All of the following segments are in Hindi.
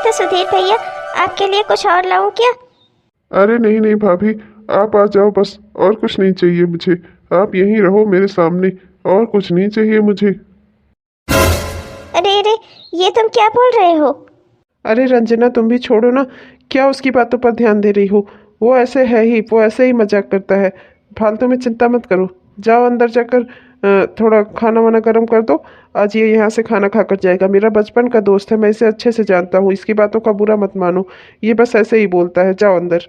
तो सुधीर भैया, आपके लिए कुछ और लाऊं क्या? अरे नहीं नहीं भाभी, आप आ जाओ बस, और कुछ नहीं चाहिए मुझे। आप यहीं रहो मेरे सामने, और कुछ नहीं चाहिए मुझे। अरे अरे, ये तुम क्या बोल रहे हो? अरे रंजना, तुम भी छोड़ो ना। क्या उसकी बातों पर ध्यान दे रही हो? वो ऐसे है ही, वो ऐसे ही मजाक करता है। फालतू में चिंता मत करो। जाओ अंदर जाकर थोड़ा खाना वाना गर्म कर दो। आज ये यहाँ से खाना खाकर जाएगा। मेरा बचपन का दोस्त है, मैं इसे अच्छे से जानता हूँ। इसकी बातों का बुरा मत मानो, ये बस ऐसे ही बोलता है। जाओ अंदर।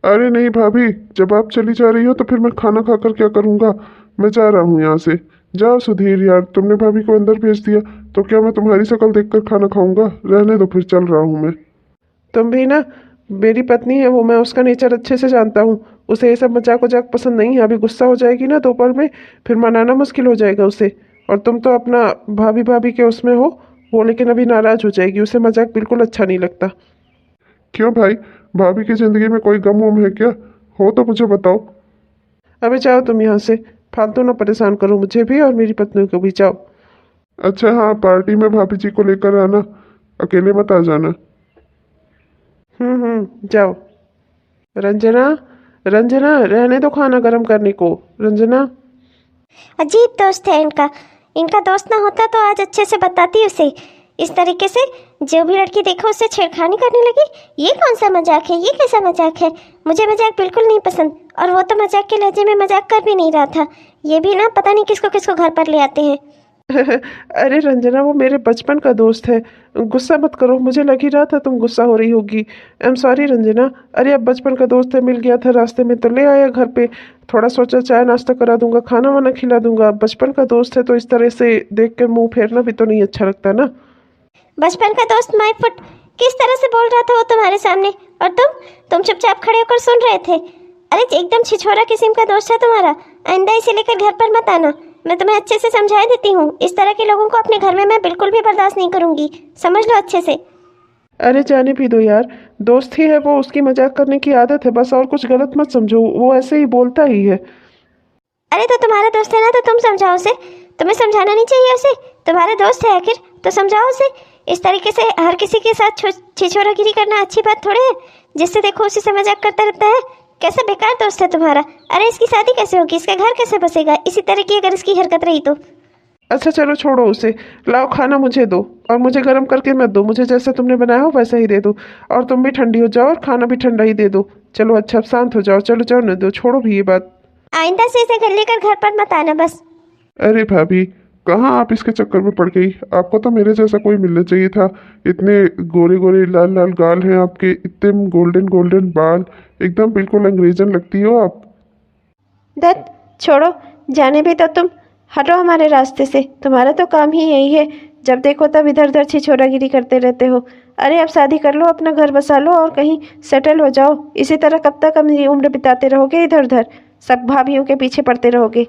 अरे नहीं भाभी, जब आप चली जा रही हो तो फिर मैं खाना खाकर क्या करूँगा। मैं जा रहा हूँ यहाँ से। जाओ सुधीर यार, तुमने भाभी को अंदर भेज दिया तो क्या मैं तुम्हारी शक्ल देखकर खाना खाऊंगा? रहने दो, फिर चल रहा हूँ मैं। तुम भी ना, मेरी पत्नी है वो, मैं उसका नेचर अच्छे से जानता हूँ। उसे ये सब मजाक वजाक पसंद नहीं है। अभी गुस्सा हो जाएगी ना दोपहर में, फिर मनाना मुश्किल हो जाएगा उसे। और तुम तो अपना भाभी भाभी के उसमें हो, वो लेकिन अभी नाराज हो जाएगी। उसे मजाक बिल्कुल अच्छा नहीं लगता। क्यों भाई, भाभी की जिंदगी में कोई गम वम है क्या? हो तो मुझे बताओ। अबे जाओ तुम यहाँ से, फालतू ना परेशान करो मुझे भी और मेरी पत्नी को भी। जाओ। अच्छा हाँ, पार्टी में भाभी जी को लेकर आना, अकेले मत आ जाना। जाओ। रंजना, रंजना, रहने दो खाना गर्म करने को। रंजना। अजीब दोस्त है इनका। इनका दोस्त ना होता तो आज अच्छे से बताती उसे। इस तरीके से जो भी लड़की देखो उससे छेड़खानी करने लगी। ये कौन सा मजाक है? ये कैसा मजाक है? मुझे मजाक बिल्कुल नहीं पसंद। और वो तो मजाक के लहजे में मजाक कर भी नहीं रहा था। ये भी ना पता नहीं किसको किसको घर पर ले आते हैं। अरे रंजना, वो मेरे बचपन का दोस्त है। गुस्सा मत करो, मुझे लग ही रहा था तुम गुस्सा हो रही होगी। I am sorry Ranjana. अरे अब बचपन का दोस्त है, मिल गया था रास्ते में तो ले आया घर पे। थोड़ा सोचा चाय नाश्ता करा दूंगा, खाना वाना खिला दूंगा। बचपन का दोस्त है तो इस तरह से देख कर मुंह फेरना भी तो नहीं अच्छा लगता ना। बचपन का दोस्त माय फुट, किस तरह से बोल रहा था वो तुम्हारे सामने? और तुम चुपचाप खड़े होकर सुन रहे थे। अरे एकदम छिछोरा किस्म का दोस्त है तुम्हारा। आइंदा इसे लेकर घर पर मत आना। मैं तुम्हें अच्छे से समझा देती हूँ। इस तरह के लोगों को अपने घर में मैं बिल्कुल भी बर्दाश्त नहीं करूंगी। समझ लो अच्छे से। अरे जाने भी दो यार, दोस्त ही है वो, उसकी मजाक करने की आदत है बस। और कुछ गलत मत समझो, वो ऐसे ही बोलता ही है। अरे तो तुम्हारा दोस्त है ना, तो तुम समझाओ उसे। तुम्हें समझाना नहीं चाहिए उसे? तुम्हारे दोस्त है आखिर, तो समझाओ उसे। इस तरीके से हर किसी के साथ छिछोरागिरी करना अच्छी बात थोड़े है। जिससे देखो उसी से मजाक करता रहता है। कैसा बेकार दोस्त है तुम्हारा। अरे इसकी शादी कैसे होगी? इसका घर कैसे बसेगा इसी तरह की अगर इसकी हरकत रही तो? अच्छा चलो छोड़ो उसे। लाओ खाना मुझे दो, और मुझे गर्म करके मत दो। मुझे जैसा तुमने बनाया हो वैसा ही दे दो। और तुम भी ठंडी हो जाओ और खाना भी ठंडा ही दे दो। चलो अच्छा, अब शांत हो जाओ। चलो जाओ, न दो, छोड़ो भी ये बात। आइंदा से इसे घर लेकर घर पर मत आना बस। अरे भाभी, कहाँ आप इसके चक्कर में पड़ गई? आपको तो मेरे जैसा कोई मिलना चाहिए था। इतने गोरे गोरे लाल लाल गाल हैं आपके, इतने गोल्डन गोल्डन बाल, एकदम बिल्कुल अंग्रेजन लगती हो आप। दत्त, छोड़ो, जाने भी तो तुम। हटो हमारे रास्ते से। तुम्हारा तो काम ही यही है, जब देखो तब इधर उधर छिछोरागिरी करते रहते हो। अरे अब शादी कर लो, अपना घर बसा लो और कहीं सेटल हो जाओ। इसी तरह कब तक अपनी उम्र बिताते रहोगे इधर उधर, सब भाभीियों के पीछे पड़ते रहोगे।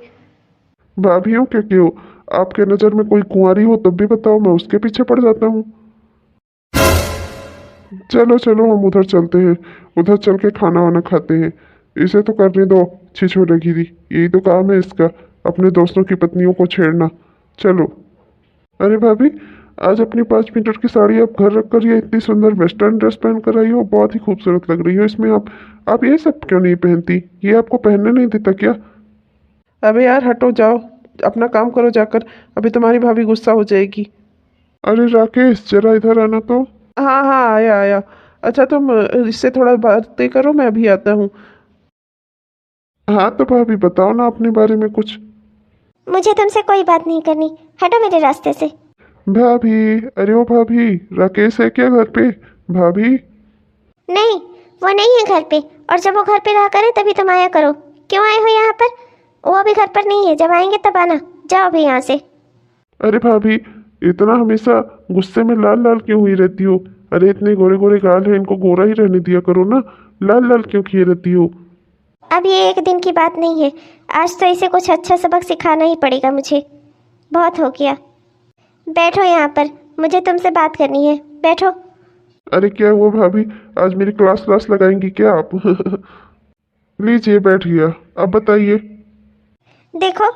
भाभीियों के क्यों? आपके नज़र में कोई कुंवारी हो तब भी बताओ, मैं उसके पीछे पड़ जाता हूँ। चलो चलो, हम उधर चलते हैं। उधर चल के खाना वाना खाते हैं। इसे तो करने दो छिछोरेगिरी, यही तो काम है इसका, अपने दोस्तों की पत्नियों को छेड़ना। चलो। अरे भाभी, आज अपनी 5 मीटर की साड़ी आप घर रख कर ये इतनी सुंदर वेस्टर्न ड्रेस पहन कर आई हो, बहुत ही खूबसूरत लग रही हो इसमें आप ये सब क्यों नहीं पहनती? ये आपको पहनने नहीं देता क्या? अबे यार हटो, जाओ अपना काम करो जाकर। अभी तुम्हारी भाभी गुस्सा हो जाएगी। अरे राकेश, जरा इधर आना तो। हाँ हाँ, आया आया। अच्छा तुम इससे थोड़ा बातें करो, मैं अभी आता हूँ। हाँ तो भाभी, बताओ ना अपने बारे में कुछ। मुझे तुमसे कोई बात नहीं करनी। हटो मेरे रास्ते से। भाभी, अरे ओ भाभी, राकेश है क्या घर पे? भाभी। नहीं, वो नहीं है घर पे। और जब वो घर पे रहा करे तभी तुम आया करो। क्यों आए हो यहाँ पर? वो अभी घर पर नहीं है, जब आएंगे तब आना। जाओ अभी यहाँ से। अरे भाभी, इतना हमेशा गुस्से में लाल लाल क्यों हुई रहती हो? अरे इतने गोरे गोरे गाल हैं, इनको गोरा ही रहने दिया करो ना। लाल लाल क्यों किए रहती हो? अब ये एक दिन की बात नहीं है। आज तो इसे कुछ अच्छा सबक सिखाना ही पड़ेगा मुझे। बहुत हो गया। बैठो यहाँ पर, मुझे तुमसे बात करनी है। बैठो। अरे क्या हुआ भाभी, आज मेरी क्लास क्लास लगाएंगी क्या आप? लीजिए बैठ गया, अब बताइए। देखो,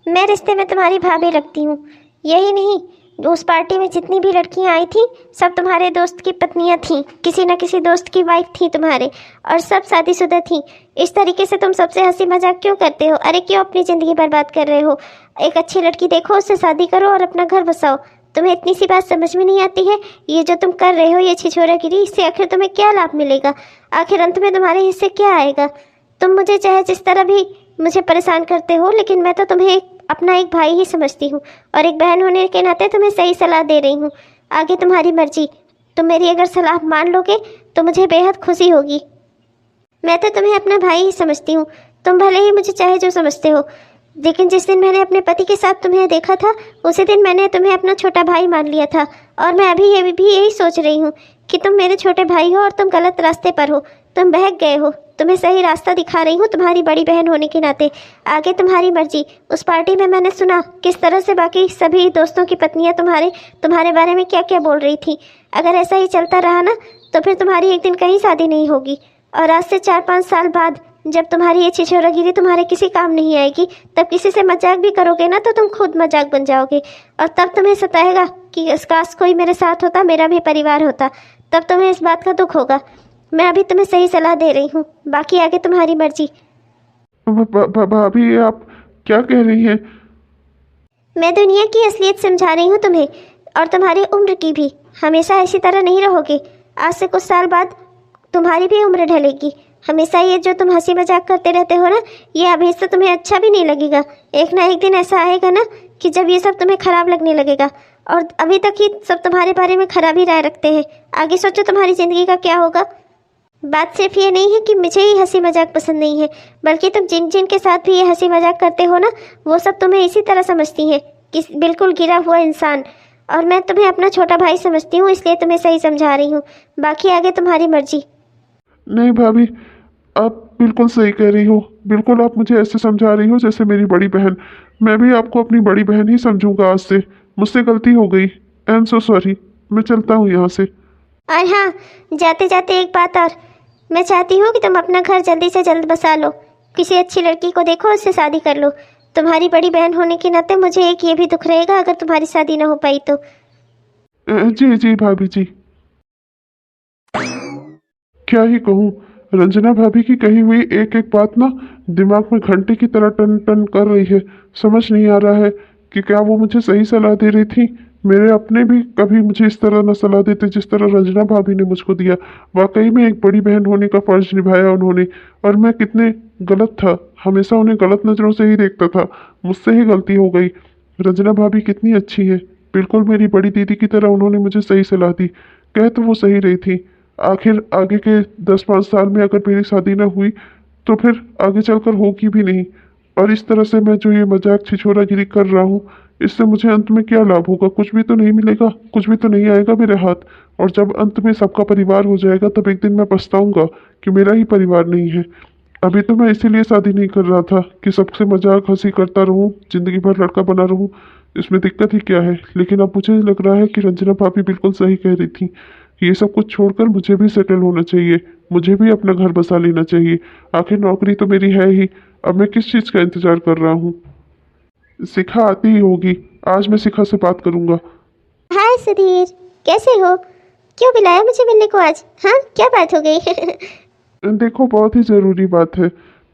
मैं रिश्ते में तुम्हारी भाभी रखती हूँ। यही नहीं, उस पार्टी में जितनी भी लड़कियां आई थी सब तुम्हारे दोस्त की पत्नियां थीं, किसी न किसी दोस्त की वाइफ थी तुम्हारे, और सब शादीशुदा थीं। इस तरीके से तुम सबसे हंसी मजाक क्यों करते हो? अरे क्यों अपनी ज़िंदगी बर्बाद कर रहे हो? एक अच्छी लड़की देखो, उससे शादी करो और अपना घर बसाओ। तुम्हें इतनी सी बात समझ में नहीं आती है? ये जो तुम कर रहे हो, ये छिछोरागिरी, इससे आखिर तुम्हें क्या लाभ मिलेगा? आखिर अंत में तुम्हारे हिस्से क्या आएगा? तुम मुझे चाहे जिस तरह भी मुझे परेशान करते हो, लेकिन मैं तो तुम्हें अपना एक भाई ही समझती हूँ, और एक बहन होने के नाते तुम्हें सही सलाह दे रही हूँ। आगे तुम्हारी मर्जी। तुम मेरी अगर सलाह मान लोगे तो मुझे बेहद खुशी होगी। मैं तो तुम्हें अपना भाई ही समझती हूँ। तुम भले ही मुझे चाहे जो समझते हो, लेकिन जिस दिन मैंने अपने पति के साथ तुम्हें देखा था, उसी दिन मैंने तुम्हें अपना छोटा भाई मान लिया था। और मैं अभी ये भी यही सोच रही हूँ कि तुम मेरे छोटे भाई हो और तुम गलत रास्ते पर हो, तुम बहक गए हो। तुम्हें सही रास्ता दिखा रही हूँ तुम्हारी बड़ी बहन होने के नाते। आगे तुम्हारी मर्जी। उस पार्टी में मैंने सुना किस तरह से बाकी सभी दोस्तों की पत्नियाँ तुम्हारे बारे में क्या क्या बोल रही थी। अगर ऐसा ही चलता रहा ना, तो फिर तुम्हारी एक दिन कहीं शादी नहीं होगी। और आज से 4-5 साल बाद जब तुम्हारी ये छिछोरागिरी तुम्हारे किसी काम नहीं आएगी, तब किसी से मजाक भी करोगे ना तो तुम खुद मजाक बन जाओगे। और तब तुम्हें सताएगा कि इस काश कोई मेरे साथ होता, मेरा भी परिवार होता। तब तुम्हें इस बात का दुख होगा। मैं अभी तुम्हें सही सलाह दे रही हूँ, बाकी आगे तुम्हारी मर्जी। भाभी, आप क्या कह रही हैं? मैं दुनिया की असलियत समझा रही हूँ तुम्हें, और तुम्हारी उम्र की भी। हमेशा इसी तरह नहीं रहोगे। आज से कुछ साल बाद तुम्हारी भी उम्र ढलेगी। हमेशा ये जो तुम हंसी मजाक करते रहते हो ना, ये अभी से तुम्हें अच्छा भी नहीं लगेगा। एक ना एक दिन ऐसा आएगा ना कि जब ये सब तुम्हें खराब लगने लगेगा। और अभी तक ही सब तुम्हारे बारे में खराब ही राय रखते हैं। आगे सोचो तुम्हारी ज़िंदगी का क्या होगा। बात सिर्फ ये नहीं है कि मुझे ही हंसी मजाक पसंद नहीं है, बल्कि तुम जिन जिन के साथ भी ये हंसी मजाक करते हो ना, वो सब तुम्हें इसी तरह समझती हैं कि बिल्कुल गिरा हुआ इंसान। और मैं तुम्हें अपना छोटा भाई समझती हूँ, इसलिए तुम्हें सही समझा रही हूँ। बाकी आगे तुम्हारी मर्जी। नहीं भाभी, आप बिल्कुल सही कह रही हो। बिल्कुल आप मुझे ऐसे समझा रही हो जैसे मेरी बड़ी बहन। मैं भी आपको अपनी बड़ी बहन ही समझूंगा आज से। मुझसे गलती हो गई। I am so sorry. मैं चलता हूँ यहाँ से। और हाँ, जाते जाते एक बात और। मैं चाहती हूँ कि तुम अपना घर जल्दी से जल्द बसा लो। किसी अच्छी लड़की को देखो, उससे शादी कर लो। तुम्हारी बड़ी बहन होने के नाते मुझे एक ये भी दुख रहेगा अगर तुम्हारी शादी ना हो पाई तो। जी जी भाभी जी। क्या ही कहूँ, रंजना भाभी की कही हुई एक एक बात ना दिमाग में घंटे की तरह टन टन कर रही है। समझ नहीं आ रहा है कि क्या वो मुझे सही सलाह दे रही थी। मेरे अपने भी कभी मुझे इस तरह न सलाह देते जिस तरह रंजना भाभी ने मुझको दिया। वाकई में एक बड़ी बहन होने का फर्ज निभाया उन्होंने, और मैं कितने गलत था। हमेशा उन्हें गलत नज़रों से ही देखता था। मुझसे ही गलती हो गई। रंजना भाभी कितनी अच्छी है, बिल्कुल मेरी बड़ी दीदी की तरह उन्होंने मुझे सही सलाह दी। कह तो वो सही रही थी। आखिर आगे के 10-5 साल में अगर मेरी शादी न हुई तो फिर आगे चलकर होगी भी नहीं। और इस तरह से मैं जो ये मजाक छिछोरागिरी कर रहा हूँ, इससे मुझे अंत में क्या लाभ होगा? कुछ भी तो नहीं मिलेगा, कुछ भी तो नहीं आएगा मेरे हाथ। और जब अंत में सबका परिवार हो जाएगा तब एक दिन मैं पछताऊंगा कि मेरा ही परिवार नहीं है। अभी तो मैं इसीलिए शादी नहीं कर रहा था कि सबसे मजाक हंसी करता रहूं, जिंदगी भर लड़का बना रहूं। इसमें दिक्कत ही क्या है? लेकिन अब मुझे लग रहा है कि रंजना भाभी बिल्कुल सही कह रही थी। ये सब कुछ छोड़कर मुझे भी सेटल होना चाहिए। मुझे भी अपना घर बसा लेना चाहिए। आखिर नौकरी तो मेरी है ही। अब मैं किस चीज़ का इंतजार कर रहा हूँ? शिखा आती ही होगी। आज मैं शिखा से बात करूँगा। हाय सुधीर, कैसे हो? क्यों बुलाया मुझे मिलने को आज? हाँ, क्या बात हो गई? देखो, बहुत ही ज़रूरी बात है।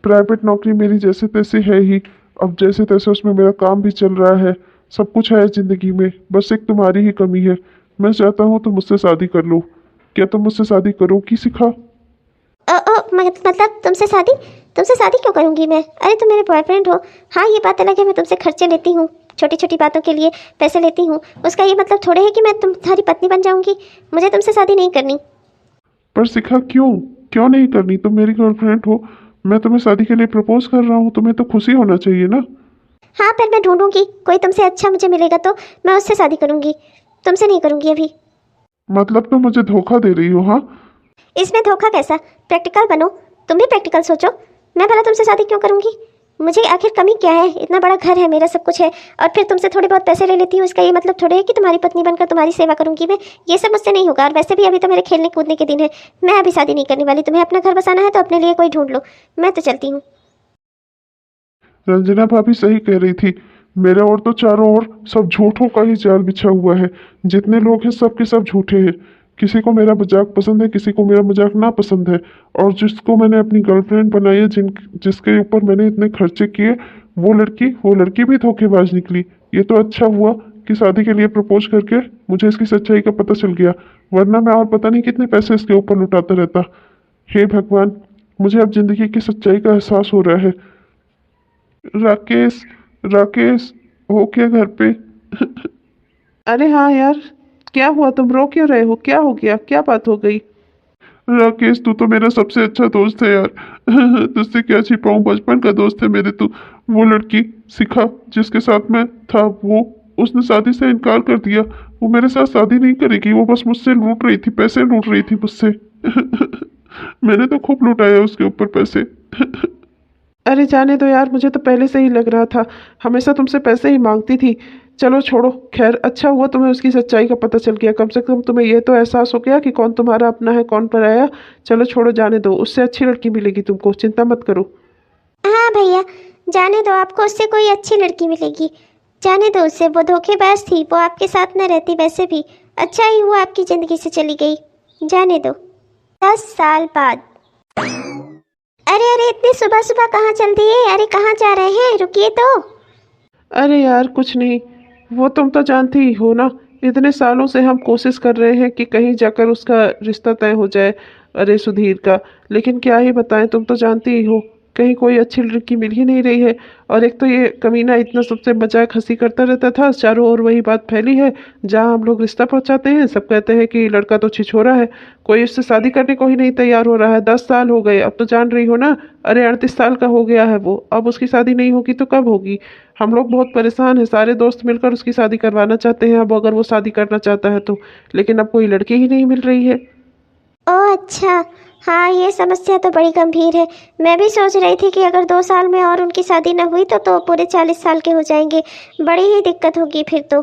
प्राइवेट नौकरी मेरी जैसे तैसे है ही। अब जैसे तैसे उसमें मेरा काम भी चल रहा है। सब कुछ है ज़िंदगी में, बस एक तुम्हारी ही कमी है। मैं चाहता हूँ तुम मुझसे शादी कर लो। क्या तुम मुझसे शादी करोगी शिखा? मतलब तुमसे शादी क्यों करूँगी मैं? अरे तुम मेरे बॉयफ्रेंड हो। हाँ, ये बात अलग है, मैं तुमसे खर्चे लेती हूँ, छोटी छोटी बातों के लिए पैसे लेती हूँ। उसका ये मतलब थोड़े है कि मैं तुम्हारी पत्नी बन जाऊँगी। मुझे तुमसे शादी नहीं करनी। पर शिखा, क्यों नहीं करनी? तुम मेरी गर्लफ्रेंड हो। मैं तुम्हें शादी के लिए प्रपोज कर रहा हूँ। तुम्हें तो खुशी होना चाहिए ना। हाँ, पर मैं ढूंढूंगी कोई तुमसे अच्छा मुझे मिलेगा तो मैं उससे शादी करूँगी। तुमसे नहीं करूँगी अभी। मतलब तुम मुझे धोखा दे रही हो? हाँ, इसमें धोखा कैसा? प्रैक्टिकल बनो, तुम भी प्रैक्टिकल सोचो। मैं भला तुमसे शादी क्यों करूँगी? मुझे आखिर कमी क्या है? इतना बड़ा घर है मेरा, सब कुछ है, और फिर तुमसे थोड़े बहुत पैसे ले लेती हूँ। इसका ये मतलब थोड़े है कि तुम्हारी पत्नी बनकर तुम्हारी सेवा करूँगी मैं। ये सब मुझसे नहीं होगा। और वैसे भी अभी तो मेरे खेलने कूदने के दिन है। मैं अभी शादी नहीं करने वाली। तुम्हें अपना घर बसाना है तो अपने लिए कोई ढूंढ लो। मैं तो चलती हूँ। रंजना भाभी सही कह रही थी। मेरे और तो चारों ओर सब झूठों का ही जाल बिछा हुआ है। जितने लोग हैं सब के सब झूठे हैं। किसी को मेरा मजाक पसंद है, किसी को मेरा मजाक ना पसंद है। और जिसको मैंने अपनी गर्लफ्रेंड बनाई है, जिसके ऊपर मैंने इतने खर्चे किए, वो लड़की भी धोखेबाज निकली। ये तो अच्छा हुआ कि शादी के लिए प्रपोज करके मुझे इसकी सच्चाई का पता चल गया, वरना मैं और पता नहीं कितने पैसे इसके ऊपर लुटाता रहता। हे भगवान, मुझे अब जिंदगी की सच्चाई का एहसास हो रहा है। राकेश, राकेश, हो क्या घर पे? अरे हाँ यार, क्या हुआ? तुम रो क्यों रहे हो? क्या हो गया? क्या बात हो गई? राकेश, तू तो मेरा सबसे अच्छा दोस्त है यार। तुझसे क्या छिपाऊं, बचपन का दोस्त है मेरे तू। वो लड़की शिखा जिसके साथ मैं था, वो उसने शादी से इनकार कर दिया। वो मेरे साथ शादी नहीं करेगी, वो बस मुझसे लूट रही थी, पैसे लूट रही थी मुझसे। मैंने तो खूब लुटाया उसके ऊपर पैसे। अरे जाने दो यार, मुझे तो पहले से ही लग रहा था, हमेशा तुमसे पैसे ही मांगती थी। चलो छोड़ो, खैर अच्छा हुआ तुम्हें उसकी सच्चाई का पता चल गया। कम से कम तुम्हें ये तो एहसास हो गया कि कौन तुम्हारा अपना है, कौन पराया। चलो छोड़ो, जाने दो, उससे अच्छी लड़की मिलेगी तुमको, चिंता मत करो। हाँ भैया, जाने दो, आपको उससे कोई अच्छी लड़की मिलेगी। जाने दो उससे, वो धोखेबाज थी, वो आपके साथ न रहती वैसे भी। अच्छा ही हुआ आपकी ज़िंदगी से चली गई। जाने दो। 10 साल बाद। अरे अरे, इतनी सुबह सुबह कहाँ चल दिए? अरे कहाँ जा रहे हैं? रुकिए तो। अरे यार कुछ नहीं, वो तुम तो जानती ही हो ना, इतने सालों से हम कोशिश कर रहे हैं कि कहीं जाकर उसका रिश्ता तय हो जाए, अरे सुधीर का। लेकिन क्या ही बताएं, तुम तो जानती ही हो, कहीं कोई अच्छी लड़की मिल ही नहीं रही है। और एक तो ये कमीना इतना सबसे मजाक हंसी करता रहता था, चारों ओर वही बात फैली है। जहाँ हम लोग रिश्ता पहुंचाते हैं सब कहते हैं कि लड़का तो छिछोरा है, कोई उससे शादी करने को ही नहीं तैयार हो रहा है। 10 साल हो गए, अब तो जान रही हो ना। अरे 38 साल का हो गया है वो, अब उसकी शादी नहीं होगी तो कब होगी? हम लोग बहुत परेशान हैं, सारे दोस्त मिलकर उसकी शादी करवाना चाहते हैं अब, अगर वो शादी करना चाहता है तो। लेकिन अब कोई लड़की ही नहीं मिल रही है। ओह अच्छा, हाँ ये समस्या तो बड़ी गंभीर है। मैं भी सोच रही थी कि अगर 2 साल में और उनकी शादी न हुई तो पूरे 40 साल के हो जाएंगे। बड़ी ही दिक्कत होगी फिर तो।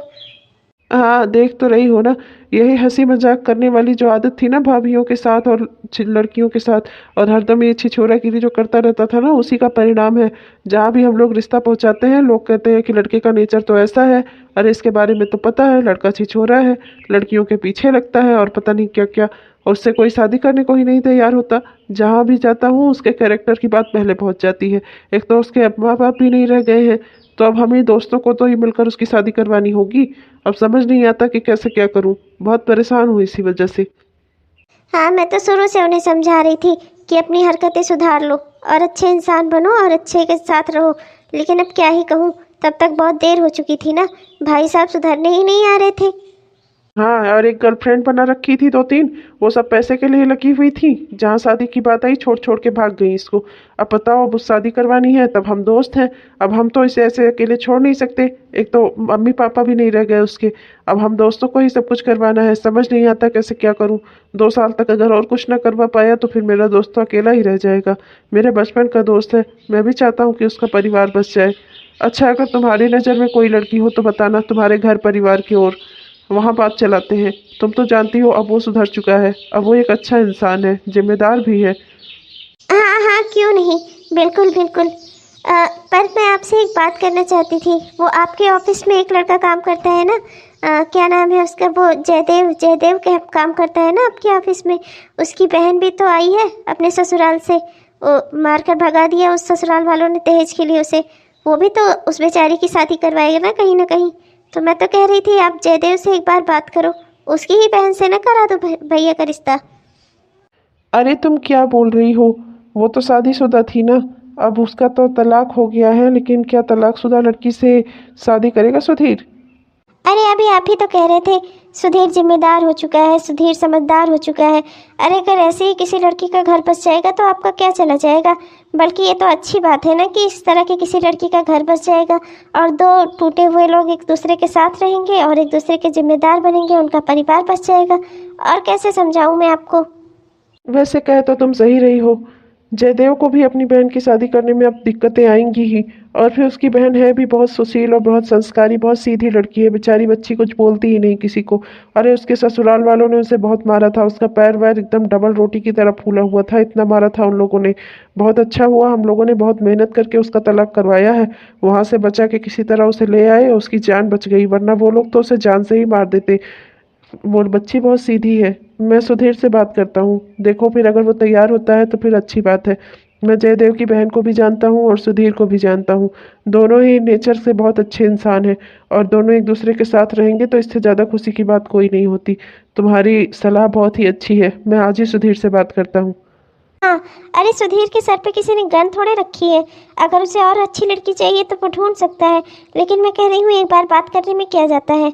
हाँ देख तो रही हो ना, यही हंसी मजाक करने वाली जो आदत थी ना भाभीियों के साथ और लड़कियों के साथ, और हरदम ये छिछोरागिरी जो करता रहता था ना, उसी का परिणाम है। जहाँ भी हम लोग रिश्ता पहुंचाते हैं लोग कहते हैं कि लड़के का नेचर तो ऐसा है, अरे इसके बारे में तो पता है, लड़का छिछोरा है, लड़कियों के पीछे लगता है और पता नहीं क्या क्या, और उससे कोई शादी करने को ही नहीं तैयार होता। जहाँ भी जाता हूँ उसके कैरेक्टर की बात पहले पहुंच जाती है। एक तो उसके माँ बाप भी नहीं रह गए हैं, तो अब हमें दोस्तों को तो ही मिलकर उसकी शादी करवानी होगी। अब समझ नहीं आता कि कैसे क्या करूं, बहुत परेशान हूँ इसी वजह से। हाँ, मैं तो शुरू से उन्हें समझा रही थी कि अपनी हरकतें सुधार लो और अच्छे इंसान बनो और अच्छे के साथ रहो। लेकिन अब क्या ही कहूँ, तब तक बहुत देर हो चुकी थी ना। भाई साहब सुधरने ही नहीं आ रहे थे। हाँ, और एक गर्लफ्रेंड बना रखी थी 2-3, वो सब पैसे के लिए लगी हुई थी। जहाँ शादी की बात आई छोड़ छोड़ के भाग गई इसको। अब बताओ, अब उस शादी करवानी है, तब हम दोस्त हैं, अब हम तो इसे ऐसे अकेले छोड़ नहीं सकते। एक तो मम्मी पापा भी नहीं रह गए उसके, अब हम दोस्तों को ही सब कुछ करवाना है। समझ नहीं आता कैसे क्या करूँ। 2 साल तक अगर और कुछ ना करवा पाया तो फिर मेरा दोस्त तो अकेला ही रह जाएगा। मेरे बचपन का दोस्त है, मैं भी चाहता हूँ कि उसका परिवार बस जाए। अच्छा, अगर तुम्हारी नज़र में कोई लड़की हो तो बताना, तुम्हारे घर परिवार की ओर, वहाँ बात चलाते हैं। तुम तो जानती हो अब वो सुधर चुका है, अब वो एक अच्छा इंसान है, जिम्मेदार भी है। हाँ हाँ, क्यों नहीं, बिल्कुल बिल्कुल। पर मैं आपसे एक बात करना चाहती थी। वो आपके ऑफिस में एक लड़का काम करता है ना, क्या नाम है उसका? वो जयदेव, जयदेव के काम करता है ना आपके ऑफिस में। उसकी बहन भी तो आई है अपने ससुराल से, वो मारकर भगा दिया उस ससुराल वालों ने दहेज के लिए उसे। वो भी तो उस बेचारी की शादी करवाएगा ना कहीं ना कहीं। तो मैं तो कह रही थी आप जयदेव से एक बार बात करो, उसकी ही बहन से ना करा दो भैया का रिश्ता। अरे तुम क्या बोल रही हो? वो तो शादीशुदा थी ना, अब उसका तो तलाक हो गया है। लेकिन क्या तलाकशुदा लड़की से शादी करेगा सुधीर? अरे अभी आप ही तो कह रहे थे सुधीर जिम्मेदार हो चुका है, सुधीर समझदार हो चुका है। अरे अगर ऐसे ही किसी लड़की का घर बस जाएगा तो आपका क्या चला जाएगा? बल्कि ये तो अच्छी बात है ना कि इस तरह की किसी लड़की का घर बस जाएगा और 2 टूटे हुए लोग एक दूसरे के साथ रहेंगे और एक दूसरे के जिम्मेदार बनेंगे, उनका परिवार बस जाएगा। और कैसे समझाऊं मैं आपको? वैसे कहे तो तुम सही रही हो, जयदेव को भी अपनी बहन की शादी करने में अब दिक्कतें आएंगी ही। और फिर उसकी बहन है भी बहुत सुशील और बहुत संस्कारी, बहुत सीधी लड़की है। बेचारी बच्ची कुछ बोलती ही नहीं किसी को। अरे उसके ससुराल वालों ने उसे बहुत मारा था, उसका पैर वैर एकदम डबल रोटी की तरह फूला हुआ था, इतना मारा था उन लोगों ने। बहुत अच्छा हुआ हम लोगों ने बहुत मेहनत करके उसका तलाक करवाया है, वहाँ से बचा के किसी तरह उसे ले आए, उसकी जान बच गई, वरना वो लोग तो उसे जान से ही मार देते। वो बच्ची बहुत सीधी है। मैं सुधीर से बात करता हूँ, देखो फिर अगर वो तैयार होता है तो फिर अच्छी बात है। मैं जयदेव की बहन को भी जानता हूँ और सुधीर को भी जानता हूँ। दोनों ही नेचर से बहुत अच्छे इंसान हैं और दोनों एक दूसरे के साथ रहेंगे तो इससे ज़्यादा खुशी की बात कोई नहीं होती। तुम्हारी सलाह बहुत ही अच्छी है, मैं आज ही सुधीर से बात करता हूँ। हाँ, अरे सुधीर के सर पे किसी ने गन थोड़े रखी है। अगर उसे और अच्छी लड़की चाहिए तो वो ढूंढ सकता है, लेकिन मैं कह रही हूँ एक बार बात करने में क्या जाता है।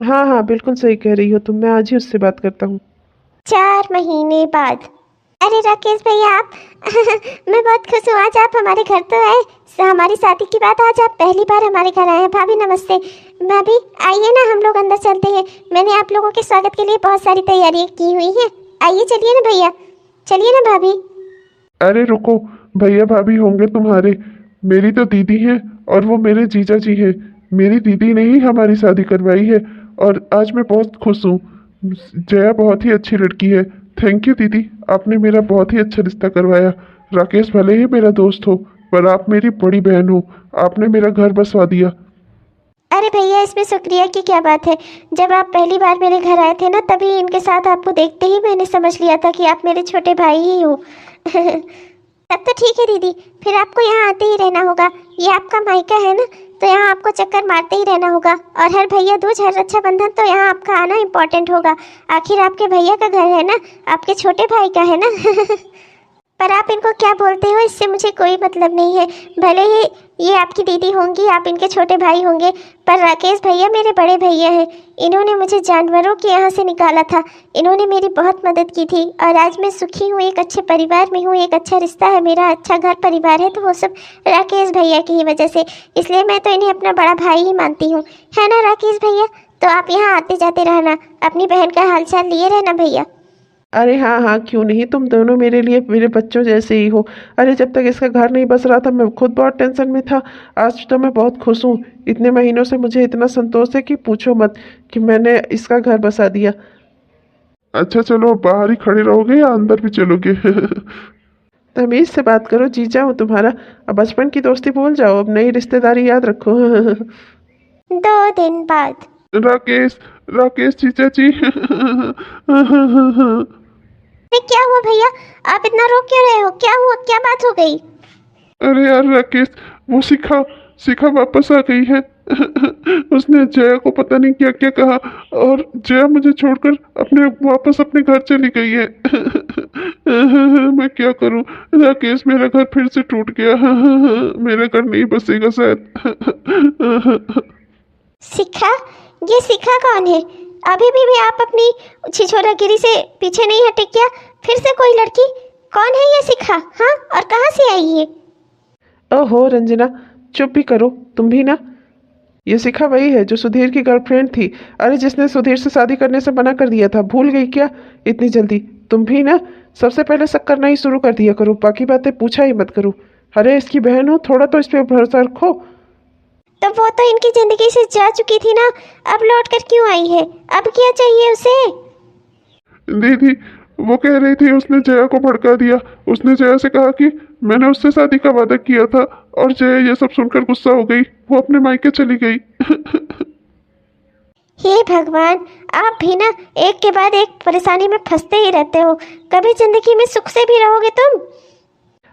हाँ हाँ, बिल्कुल सही कह रही हो तुम, मैं आज ही उससे बात करता हूँ। 4 महीने बाद। अरे राकेश भैया आप मैं बहुत खुश हूँ, आज आप हमारे घर तो आए। हमारी शादी की बात, आज आप पहली बार हमारे घर आए हैं। भाभी नमस्ते। भाभी आइए ना, हम लोग अंदर चलते हैं। मैंने आप लोगों के स्वागत के लिए बहुत सारी तैयारियां की हुई हैं। आइए चलिए ना भैया, चलिए ना भाभी। अरे रुको, भैया भाभी होंगे तुम्हारे, मेरी तो दीदी हैं और वो मेरे जीजा जी हैं। मेरी दीदी ने ही हमारी शादी करवाई है और आज मैं बहुत खुश हूँ। जया बहुत ही अच्छी लड़की है। थैंक यू दीदी, आपने मेरा बहुत ही अच्छा रिश्ता करवाया। राकेश भले ही मेरा दोस्त हो, पर आप मेरी बड़ी बहन हो, आपने मेरा घर बसवा दिया। अरे भैया इसमें शुक्रिया की क्या बात है। जब आप पहली बार मेरे घर आए थे ना, तभी इनके साथ आपको देखते ही मैंने समझ लिया था कि आप मेरे छोटे भाई ही हो। तब तो ठीक है दीदी, फिर आपको यहाँ आते ही रहना होगा। ये आपका मायका है ना, तो यहाँ आपको चक्कर मारते ही रहना होगा। और हर भैया दूज हर रक्षाबंधन तो यहाँ आपका आना इम्पोर्टेंट होगा। आखिर आपके भैया का घर है ना, आपके छोटे भाई का है ना। पर आप इनको क्या बोलते हो इससे मुझे कोई मतलब नहीं है। भले ही ये आपकी दीदी होंगी, आप इनके छोटे भाई होंगे, पर राकेश भैया मेरे बड़े भैया हैं। इन्होंने मुझे जानवरों के यहाँ से निकाला था, इन्होंने मेरी बहुत मदद की थी और आज मैं सुखी हूँ, एक अच्छे परिवार में हूँ, एक अच्छा रिश्ता है मेरा, अच्छा घर परिवार है, तो वो सब राकेश भैया की ही वजह से। इसलिए मैं तो इन्हें अपना बड़ा भाई ही मानती हूँ, है ना राकेश भैया। तो आप यहाँ आते जाते रहना, अपनी बहन का हालचाल लिए रहना भैया। अरे हाँ हाँ, क्यों नहीं, तुम दोनों मेरे लिए मेरे बच्चों जैसे ही हो। अरे जब तक इसका घर नहीं बस रहा था मैं खुद बहुत टेंशन में था, आज तो मैं बहुत खुश हूँ। इतने महीनों से मुझे इतना संतोष है कि पूछो मत, कि मैंने इसका घर बसा दिया। अच्छा चलो, बाहर ही खड़े रहोगे या अंदर भी चलोगे? तमीज़ से बात करो, जीजा हूँ तुम्हारा। अब बचपन की दोस्ती भूल जाओ, अब नई रिश्तेदारी याद रखो। 2 दिन बाद। राकेश, राकेश जीजा जी। अरे क्या हुआ भैया, आप इतना रो क्यों रहे हो? क्या हुआ, क्या बात हो गई? अरे यार राकेश, वो शिखा शिखा वापस आ गई है। उसने जया को पता नहीं क्या क्या कहा और जया मुझे छोड़कर वापस अपने घर चली गई है। मैं क्या करूं राकेश, मेरा घर फिर से टूट गया। मेरा घर नहीं बसेगा शायद। शिखा? ये शिखा कौन है? अभी भी आप अपनी छिछोरागिरी से पीछे नहीं हटे क्या? फिर से कोई लड़की? कौन है ये शिखा? हाँ, और कहाँ से आई है? ओहो रंजना, चुप भी करो तुम भी ना। ये शिखा वही है जो सुधीर की गर्लफ्रेंड थी। अरे जिसने सुधीर से शादी करने से मना कर दिया था, भूल गई क्या इतनी जल्दी? तुम भी ना सबसे पहले शक करना ही शुरू कर दिया करो, बाकी बातें पूछा ही मत करो। अरे इसकी बहन हो, थोड़ा तो इस पर भरोसा रखो। तो वो तो इनकी जिंदगी से जा चुकी थी ना, अब लौट कर क्यों आई है? अब क्या चाहिए उसे? दीदी, वो कह रही थी उसने जया को भड़का दिया। उसने जया से कहा कि मैंने उससे शादी का वादा किया था और जया ये सब सुनकर गुस्सा हो गई, वो अपने मायके चली गई। हे भगवान, आप भी ना एक के बाद एक परेशानी में फंसते ही रहते हो। कभी जिंदगी में सुख से भी रहोगे तुम?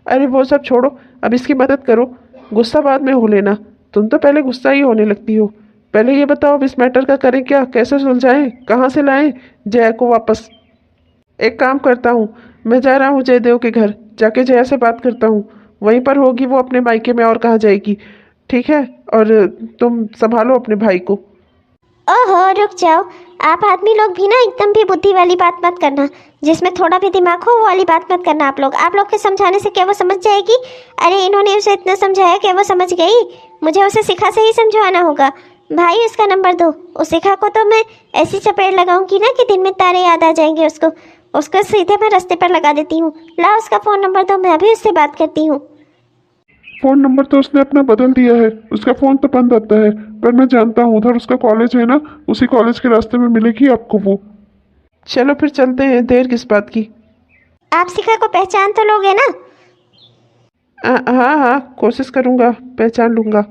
अरे वो सब छोड़ो, अब इसकी मदद करो, गुस्सा बाद में हो लेना। तुम तो पहले गुस्सा ही होने लगती हो। पहले ये बताओ अब इस मैटर का करें क्या, कैसे सुलझाएं, कहाँ से लाएं जया को वापस? एक काम करता हूँ, मैं जा रहा हूँ जयदेव के घर, जाके जया से बात करता हूँ, वहीं पर होगी वो अपने मायके में, और कहाँ जाएगी। ठीक है, और तुम संभालो अपने भाई को। ओहो रुक जाओ, आप आदमी लोग भी ना एकदम भी बुद्धि वाली बात मत करना, जिसमें थोड़ा भी दिमाग हो वो वाली बात मत करना। आप लोग के समझाने से क्या वो समझ जाएगी? अरे इन्होंने उसे इतना समझाया कि वो समझ गई, मुझे उसे शिखा से ही समझवाना होगा। भाई उसका नंबर दो। उस शिखा को तो मैं ऐसी चपेट लगाऊंगी ना कि दिन में तारे याद आ जाएंगे उसको। उसको सीधे मैं रास्ते पर लगा देती हूँ। ला उसका फ़ोन नंबर दो, मैं अभी उससे बात करती हूँ। फ़ोन नंबर तो उसने अपना बदल दिया है, उसका फ़ोन तो बंद आता है, पर मैं जानता हूँ उधर उसका कॉलेज है ना, उसी कॉलेज के रास्ते में मिलेगी आपको वो। चलो फिर चलते हैं, देर किस बात की। आप शिखा को पहचान तो लोगे ना? हाँ हाँ, कोशिश करूँगा, पहचान लूँगा।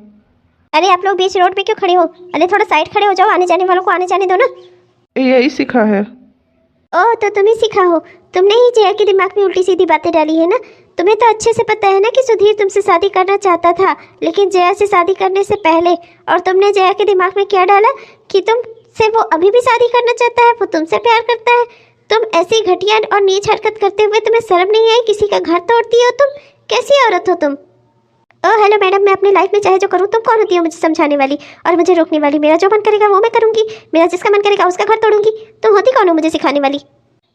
अरे आप लोग बीच रोड पे क्यों खड़े हो? अरे थोड़ा साइड खड़े हो जाओ, आने जाने वालों को आने जाने दो ना। यही सीखा है। ओह, तो तुम ही सीखा हो। तुमने ही जया के दिमाग में उल्टी सीधी बातें डाली है ना। तुम्हें तो अच्छे से पता है ना कि सुधीर तुमसे शादी करना चाहता था, लेकिन जया से शादी करने से पहले। और तुमने जया के दिमाग में क्या डाला कि तुमसे वो अभी भी शादी करना चाहता है, वो तुमसे प्यार करता है। तुम ऐसी घटिया और नीच हरकत करते हुए तुम्हें शर्म नहीं आई? किसी का घर तोड़ती हो तुम, कैसी औरत हो तुम? ओह हेलो मैडम, मैं अपनी लाइफ में चाहे जो करूँ, तुम कौन होती हो मुझे समझाने वाली और मुझे रोकने वाली? मेरा जो मन करेगा वो मैं करूँगी, मेरा जिसका मन करेगा उसका घर तोड़ूंगी। तुम होती कौन हो मुझे सिखाने वाली?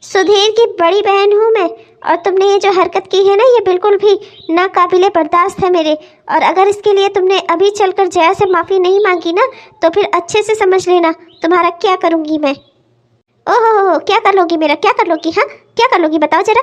सुधीर की बड़ी बहन हूँ मैं, और तुमने ये जो हरकत की है ना, ये बिल्कुल भी नाकाबिले बर्दाश्त है मेरे। और अगर इसके लिए तुमने अभी चलकर जया से माफ़ी नहीं मांगी ना, तो फिर अच्छे से समझ लेना तुम्हारा क्या करूँगी मैं। ओहो, क्या कर लोगी मेरा, क्या कर लोगी? हाँ, क्या कर लोगी बताओ जरा।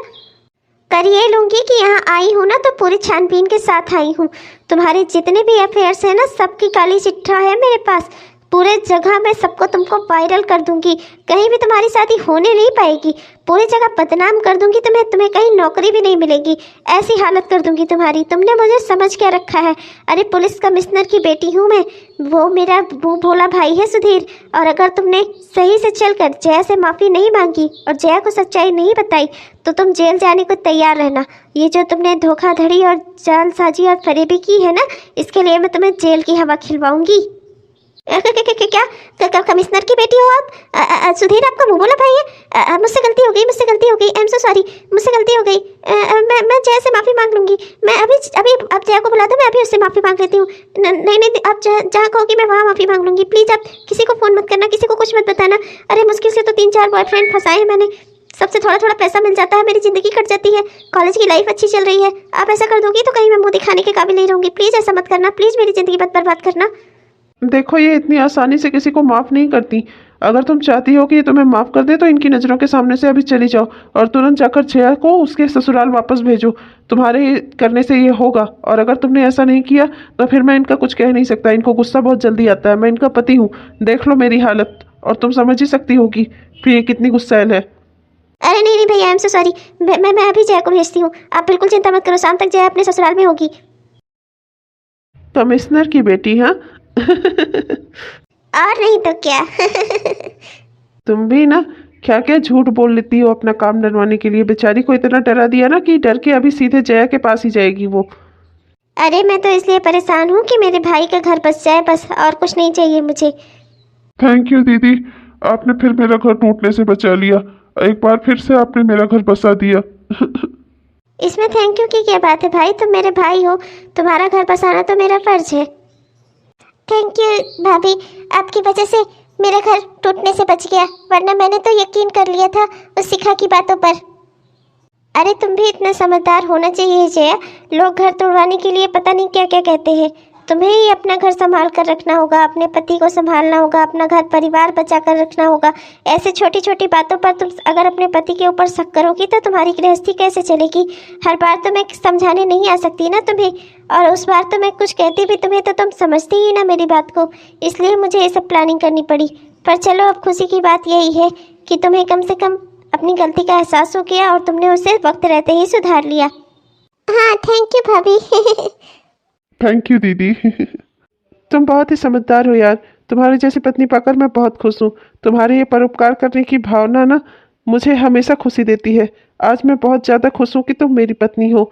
कर ये लूँगी कि यहाँ आई हूँ ना, तो पूरी छानबीन के साथ आई हूँ। तुम्हारे जितने भी अफेयर्स हैं ना, सबकी काली चिट्ठा है मेरे पास। पूरे जगह मैं सबको तुमको वायरल कर दूंगी, कहीं भी तुम्हारी शादी होने नहीं पाएगी। पूरी जगह बदनाम कर दूंगी तुम्हें कहीं नौकरी भी नहीं मिलेगी। ऐसी हालत कर दूंगी तुम्हारी। तुमने मुझे समझ क्या रखा है? अरे पुलिस कमिश्नर की बेटी हूँ मैं, वो मेरा मुँह भोला भाई है सुधीर। और अगर तुमने सही से चलकर जया से माफ़ी नहीं मांगी और जया को सच्चाई नहीं बताई, तो तुम जेल जाने को तैयार रहना। ये जो तुमने धोखाधड़ी और जालसाजी और फरेबी की है ना, इसके लिए मैं तुम्हें जेल की हवा खिलवाऊंगी। क्या कमिश्नर की बेटी हो आप? सुधीर आपका मुंह बोला भाई है। मुझसे गलती हो गई, मुझसे गलती हो गई। आई एम सो सॉरी, मुझसे गलती हो गई। मैं जया से माफ़ी मांग लूंगी। मैं अभी आप जया को बुला दो, मैं अभी उससे माफ़ी मांग लेती हूँ। नहीं, आप जहाँ कहोगी मैं वहाँ माफ़ी मांग लूंगी। प्लीज़ आप किसी को फ़ोन मत करना, किसी को कुछ मत बताना। अरे मुश्किल से तो 3-4 बॉयफ्रेंड फंसाए हैं मैंने, सबसे थोड़ा थोड़ा पैसा मिल जाता है, मेरी ज़िंदगी कट जाती है, कॉलेज की लाइफ अच्छी चल रही है। आप ऐसा कर दोगी तो कहीं मैं मुँह दिखाने के काबिल नहीं रहूँगी। प्लीज़ ऐसा मत करना, प्लीज़ मेरी ज़िंदगी मत बर्बाद करना। देखो, ये इतनी आसानी से किसी को माफ़ नहीं करती। अगर तुम चाहती हो कि ये तुम्हें माफ़ कर दे, तो इनकी नज़रों के सामने से अभी चली जाओ और तुरंत जाकर जया को उसके ससुराल वापस भेजो। तुम्हारे करने से ये होगा, और अगर तुमने ऐसा नहीं किया तो फिर मैं इनका कुछ कह नहीं सकता। इनको गुस्सा बहुत जल्दी आता है। मैं इनका पति हूँ, देख लो मेरी हालत, और तुम समझ ही सकती हो कि फिर ये कितनी गुस्सैल है। अरे नहीं भैया, आई एम सो सॉरी। मैं अभी जया को भेजती हूँ, आप बिल्कुल चिंता मत करो, शाम तक जया अपने ससुराल में होगी। कमिश्नर की बेटी, हाँ? और नहीं तो क्या। तुम भी ना क्या क्या झूठ बोल लेती हो अपना काम डरवाने के लिए। बेचारी को इतना डरा दिया ना कि डर के अभी सीधे जया के पास ही जाएगी वो। अरे मैं तो इसलिए परेशान हूँ कि मेरे भाई का घर बस जाए, बस, और कुछ नहीं चाहिए मुझे। थैंक यू दीदी, आपने फिर मेरा घर टूटने से बचा लिया। एक बार फिर से आपने मेरा घर बसा दिया। इसमें थैंक यू की क्या बात है भाई? तुम मेरे भाई हो, तुम्हारा घर बसाना तो मेरा फर्ज है। थैंक यू भाभी, आपकी वजह से मेरा घर टूटने से बच गया, वरना मैंने तो यकीन कर लिया था उस शिखा की बातों पर। अरे तुम भी इतना समझदार होना चाहिए जया। लोग घर तोड़वाने के लिए पता नहीं क्या क्या कहते हैं। तुम्हें ही अपना घर संभाल कर रखना होगा, अपने पति को संभालना होगा, अपना घर परिवार बचा कर रखना होगा। ऐसे छोटी छोटी बातों पर तुम अगर अपने पति के ऊपर शक करोगी तो तुम्हारी गृहस्थी कैसे चलेगी? हर बार तो मैं समझाने नहीं आ सकती ना तुम्हें, और उस बार तो मैं कुछ कहती भी तुम्हें तो तुम समझती ही ना मेरी बात को, इसलिए मुझे ये सब प्लानिंग करनी पड़ी। पर चलो, अब खुशी की बात यही है कि तुम्हें कम से कम अपनी गलती का एहसास हो गया और तुमने उसे वक्त रहते ही सुधार लिया। हाँ थैंक यू भाभी। थैंक यू दीदी। तुम बहुत ही समझदार हो यार। तुम्हारी जैसी पत्नी पाकर मैं बहुत खुश हूँ। तुम्हारे ये परोपकार करने की भावना ना मुझे हमेशा खुशी देती है। आज मैं बहुत ज़्यादा खुश हूँ कि तुम मेरी पत्नी हो।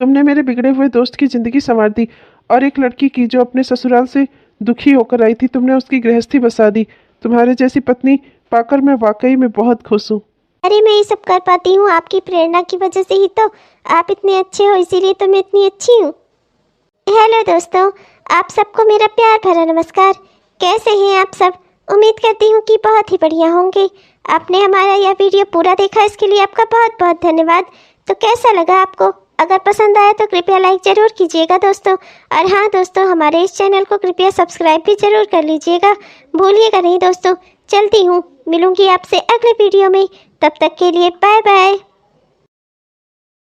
तुमने मेरे बिगड़े हुए दोस्त की ज़िंदगी संवार दी, और एक लड़की की जो अपने ससुराल से दुखी होकर आई थी, तुमने उसकी गृहस्थी बसा दी। तुम्हारे जैसी पत्नी पाकर मैं वाकई में बहुत खुश हूँ। अरे मैं ये सब कर पाती हूँ आपकी प्रेरणा की वजह से ही तो। आप इतने अच्छे हो, इसीलिए तो मैं इतनी अच्छी हूँ। हेलो दोस्तों, आप सबको मेरा प्यार भरा नमस्कार। कैसे हैं आप सब? उम्मीद करती हूँ कि बहुत ही बढ़िया होंगे। आपने हमारा यह वीडियो पूरा देखा, इसके लिए आपका बहुत बहुत धन्यवाद। तो कैसा लगा आपको? अगर पसंद आए तो कृपया लाइक ज़रूर कीजिएगा दोस्तों। और हाँ दोस्तों, हमारे इस चैनल को कृपया सब्सक्राइब भी ज़रूर कर लीजिएगा, भूलिएगा नहीं दोस्तों। चलती हूँ, मिलूँगी आपसे अगले वीडियो में, तब तक के लिए बाय बाय।